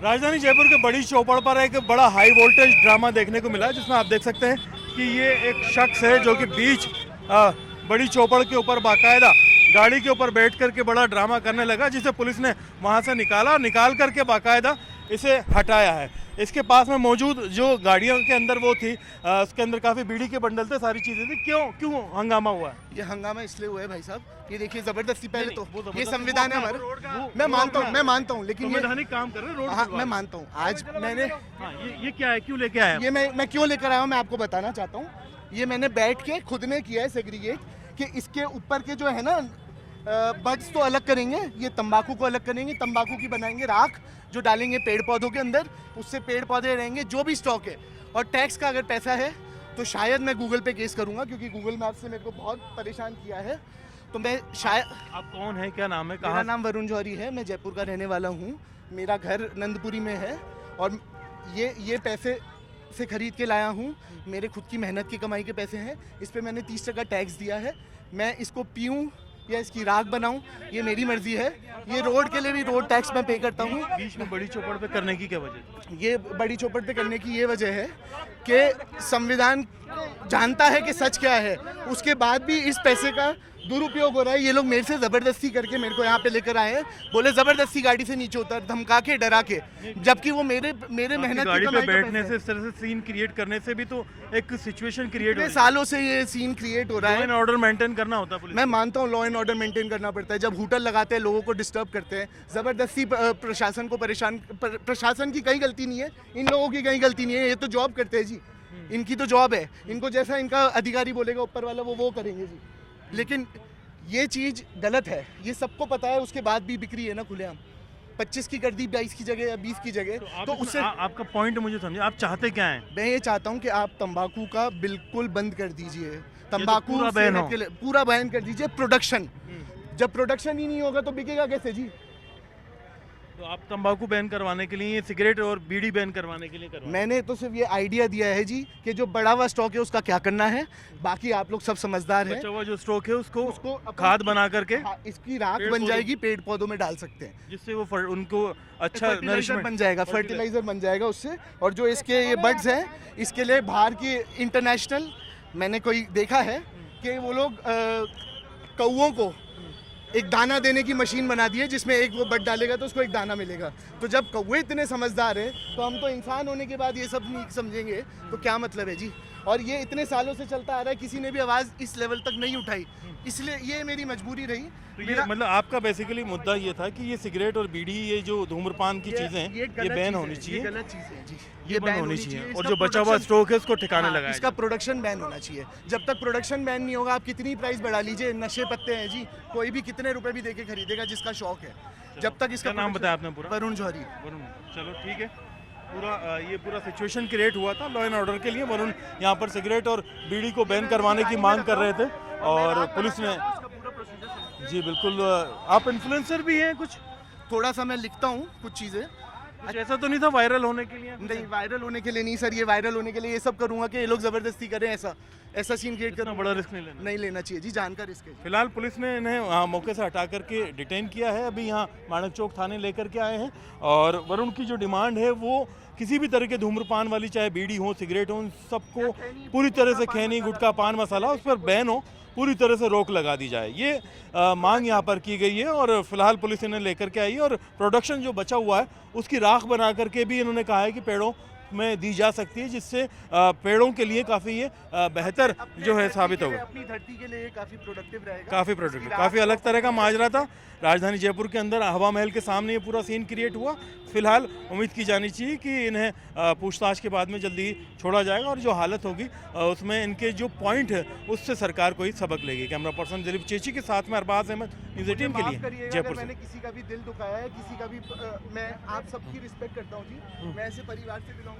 राजधानी जयपुर के बड़ी चौपड़ पर एक बड़ा हाई वोल्टेज ड्रामा देखने को मिला है, जिसमें आप देख सकते हैं कि ये एक शख्स है जो कि बीच बड़ी चौपड़ के ऊपर बाकायदा गाड़ी के ऊपर बैठ करके बड़ा ड्रामा करने लगा, जिसे पुलिस ने वहां से निकाल करके बाकायदा इसे हटाया है। इसके पास में मौजूद जो गाड़ियों के अंदर वो थी, उसके अंदर काफ़ी बीड़ी के बंडल थे, सारी चीज़ें थी। क्यों हंगामा हुआ है? ये हंगामा इसलिए हुआ है भाई साहब, ये देखिए जबरदस्ती। पहले तो ये संविधान है हमारा, मैं मानता हूँ लेकिन संवैधानिक काम कर रहे हैं रोड। हाँ, मैं मानता हूँ। आज मैंने ये क्या है, क्यों लेके आया? ये मैं क्यों लेकर आया हूँ मैं आपको बताना चाहता हूँ। ये मैंने बैठ के खुद ने किया है सेग्रीगेट, कि इसके ऊपर के जो है ना बड्स तो अलग करेंगे, ये तंबाकू को अलग करेंगे, तंबाकू की बनाएंगे राख जो डालेंगे पेड़ पौधों के अंदर, उससे पेड़ पौधे रहेंगे, जो भी स्टॉक है। और टैक्स का अगर पैसा है तो शायद मैं गूगल पे केस करूंगा, क्योंकि गूगल मैप से मेरे को बहुत परेशान किया है। तो मैं शायद। आप कौन है, क्या नाम है? मेरा नाम वरुण जौहरी है, मैं जयपुर का रहने वाला हूँ। मेरा घर नंदपुरी में है और ये पैसे से खरीद के लाया हूँ, मेरे खुद की मेहनत की कमाई के पैसे हैं। इस पर मैंने 30% टैक्स दिया है। मैं इसको पीऊँ या इसकी राख बनाऊं, ये मेरी मर्जी है। ये रोड के लिए भी रोड टैक्स मैं पे करता हूँ। बीच में बड़ी चौपड़ पे करने की क्या वजह? ये बड़ी चौपड़ पे करने की ये वजह है कि संविधान जानता है कि सच क्या है, उसके बाद भी इस पैसे का दुरुपयोग हो रहा है। ये लोग मेरे से ज़बरदस्ती करके मेरे को यहाँ पे लेकर आए हैं, बोले ज़बरदस्ती गाड़ी से नीचे उतर, धमका के डरा के, जबकि वो मेरे मेहनत गाड़ी की पे कमाई बैठने से, इस तरह से सीन क्रिएट करने से भी तो एक सिचुएशन क्रिएट हो रही है। सालों से ये सीन क्रिएट हो रहा है। लॉ एंड ऑर्डर मेंटेन करना होता है पुलिस। मैं मानता हूँ लॉ एंड ऑर्डर मेंटेन करना पड़ता है। जब हुटर लगाते हैं, लोगों को डिस्टर्ब करते हैं, ज़बरदस्ती प्रशासन को प्रशासन की कहीं गलती नहीं है, इन लोगों की कहीं गलती नहीं है। ये तो जॉब करते हैं जी, इनकी तो जॉब है। इनको जैसा इनका अधिकारी बोलेगा ऊपर वाला, वो करेंगे जी। लेकिन ये चीज़ गलत है, ये सबको पता है। उसके बाद भी बिक्री है ना खुलेआम। 25 की कर दी 22 की जगह या 20 की जगह, तो उससे आपका पॉइंट मुझे समझे, आप चाहते क्या हैं? मैं ये चाहता हूँ कि आप तंबाकू का बिल्कुल बंद कर दीजिए। तंबाकू पूरा बैन हो। पूरा बैन कर दीजिए। प्रोडक्शन, जब प्रोडक्शन ही नहीं होगा तो बिकेगा कैसे जी? तो आप तंबाकू बैन करवाने के लिए, सिगरेट और बीड़ी बैन करवाने के लिए मैंने तो सिर्फ ये आइडिया दिया है जी कि जो बड़ा हुआ स्टॉक है उसका क्या करना है। बाकी आप लोग सब समझदार हैं। बचा हुआ जो स्टॉक है उसको खाद बना करके इसकी राख बन जाएगी, पेड़ पौधों में डाल सकते हैं, जिससे वो उनको अच्छा नरिशमेंट बन जाएगा, फर्टिलाइजर बन जाएगा उससे। और जो इसके ये बड्स हैं, इसके लिए बाहर की इंटरनेशनल मैंने कोई देखा है कि वो लोग कौओं को एक दाना देने की मशीन बना दी है, जिसमें एक वो बट डालेगा तो उसको एक दाना मिलेगा। तो जब कौवे इतने समझदार हैं, तो हम तो इंसान होने के बाद ये सब नहीं समझेंगे तो क्या मतलब है जी? और ये इतने सालों से चलता आ रहा है, किसी ने भी आवाज़ इस लेवल तक नहीं उठाई, इसलिए ये मेरी मजबूरी रही। तो ये मतलब आपका बेसिकली मुद्दा ये था कि ये सिगरेट और बीड़ी, ये जो धूम्रपान की चीजें हैं, ये बैन होनी चाहिए, गलत चीज़ है जी, ये बैन होनी चाहिए। और जो बचा हुआ स्टॉक है उसको ठिकाने लगाया, इसका प्रोडक्शन बैन होना चाहिए। जब तक प्रोडक्शन बैन नहीं होगा, आप कितनी प्राइस बढ़ा लीजिए, नशे पत्ते हैं जी, कोई भी कितने रुपए भी देके खरीदेगा जिसका शौक है। जब तक इसका नाम बताया आपने पूरा? वरुण जौहरी। वरुण, चलो ठीक है। ये पूरा सिचुएशन क्रिएट हुआ था लॉ एंड ऑर्डर के लिए। वरुण यहाँ पर सिगरेट और बीड़ी को बैन करवाने की मांग कर रहे थे और पुलिस ने। जी बिल्कुल। आप इन्फ्लुएंसर भी हैं कुछ? थोड़ा सा मैं लिखता हूँ कुछ चीज़ें। ऐसा तो नहीं था वायरल होने के लिए? नहीं, वायरल होने के लिए नहीं सर, ये वायरल होने के लिए ये सब करूँगा कि ये लोग ज़बरदस्ती करें, ऐसा सीन क्रिएट करना। बड़ा रिस्क नहीं लेना चाहिए जी, जानकर रिस्क है। फिलहाल पुलिस ने इन्हें मौके से हटा करके डिटेन किया है, अभी यहाँ माणक चौक थाने लेकर के आए हैं। और वरुण की जो डिमांड है वो किसी भी तरह के धूम्रपान वाली, चाहे बीड़ी हो, सिगरेट हो, सबको पूरी तरह से खैनी, गुटखा, पान मसाला, उस पर बैन हो, पूरी तरह से रोक लगा दी जाए, ये मांग यहाँ पर की गई है। और फिलहाल पुलिस इन्हें लेकर के आई है और प्रोडक्शन जो बचा हुआ है उसकी राख बना करके भी इन्होंने कहा है कि पेड़ों में दी जा सकती है, जिससे पेड़ों के लिए काफ़ी ये बेहतर जो है साबित होगा। अपनी धरती के लिए काफ़ी प्रोडक्टिव रहेगा। काफ़ी अलग तरह का माजरा था। राजधानी जयपुर के अंदर हवा महल के सामने ये पूरा सीन क्रिएट हुआ। फिलहाल उम्मीद की जानी चाहिए कि इन्हें पूछताछ के बाद में जल्दी छोड़ा जाएगा और जो हालत होगी उसमें इनके जो पॉइंट है उससे सरकार कोई सबक लेगी। कैमरा पर्सन दिलीप चेची के साथ में अरबाज अहमद, न्यूज़ 18 के लिए जयपुर से। मैंने किसी का भी दिल दुखाया है, किसी का भी, मैं आप सबकी रिस्पेक्ट करता हूँ जी, मैं ऐसे परिवार से बिलोंग